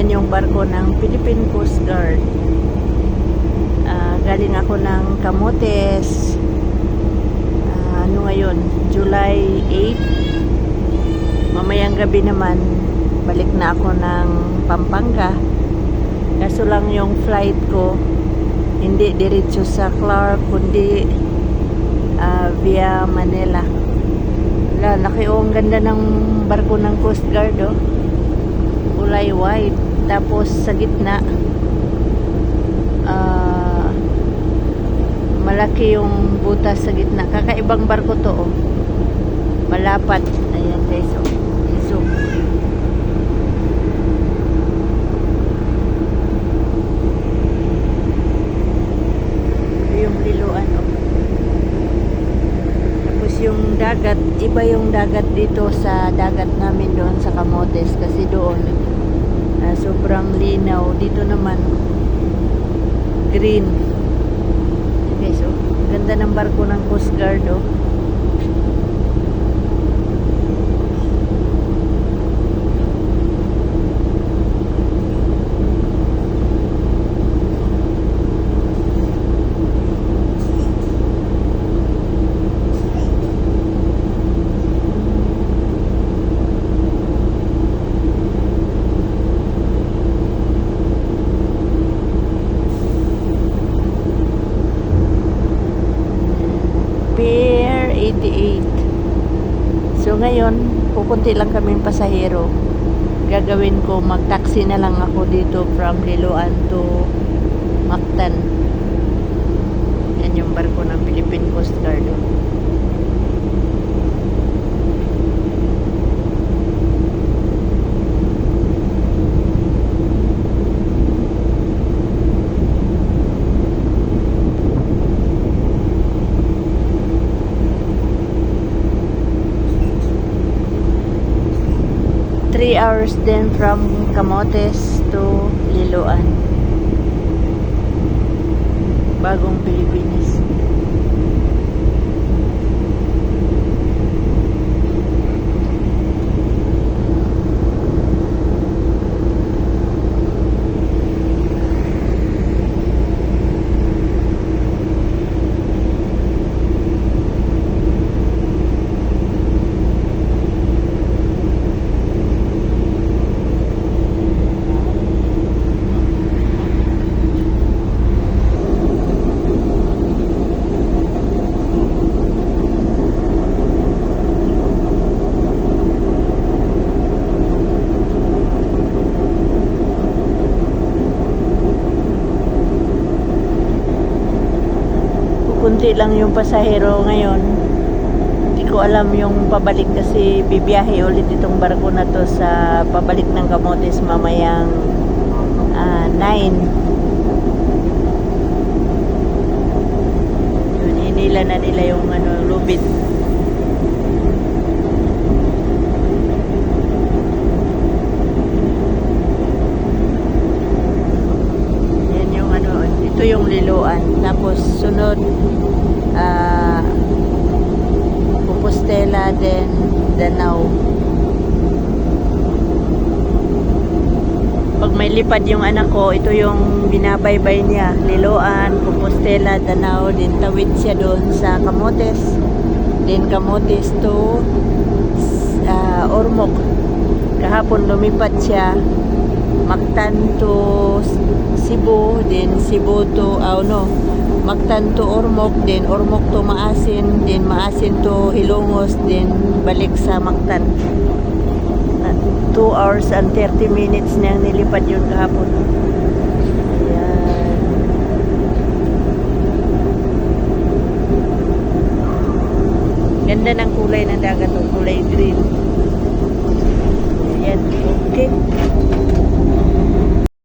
Yan yung barko ng Philippine Coast Guard. Galing ako ng Camotes. Ano ngayon? July 8. Mamayang gabi naman, balik na ako ng Pampanga. Kaso lang yung flight ko, hindi diretso sa Clark, kundi via Manila. Laki ang ganda ng barko ng Coast Guard, oh. Kulay white. Tapos sa gitna, malaki yung butas sa gitna. Kakaibang barko to, oh. Malapat. Ayan guys, oh. Zoom. Yung liluan, oh. Tapos yung dagat, iba yung dagat dito sa dagat namin doon sa Camotes, kasi doon sobrang linaw. Dito naman green. Okay, so ganda ng barko ng Coast Guard, oh. Pier 88. So ngayon, pupunti lang kaming pasahero. Gagawin ko, mag-taxi na lang ako dito from Liloan to Mactan. Yan yung barko ng Philippine Coast Guard. 3 hours din from Camotes to Liloan. Bagong Pilipinas. Kunti lang yung pasahero ngayon. Hindi ko alam yung pabalik kasi bibiyahe ulit itong barko na to sa pabalik ng Camotes mamayang 9. Hinila na nila yung lubid. Yan yung ito yung Liloan. Tapos sunod Compostela, then Danao. Pag may lipad yung anak ko, ito yung binabaybay niya. Liloan, Compostela, Danao, din tawid siya doon sa Camotes. Then Camotes to Ormoc. Kahapon lumipad siya Mactan to Cebu, then Cebu to Mactan to Ormoc, then Ormoc to Maasin, then Maasin to Ilongos, then balik sa Mactan. 2 hours and 30 minutes na nilipad yun kahapon. Ayan. Ganda ng kulay ng dagat, kulay green. Ayan, okay.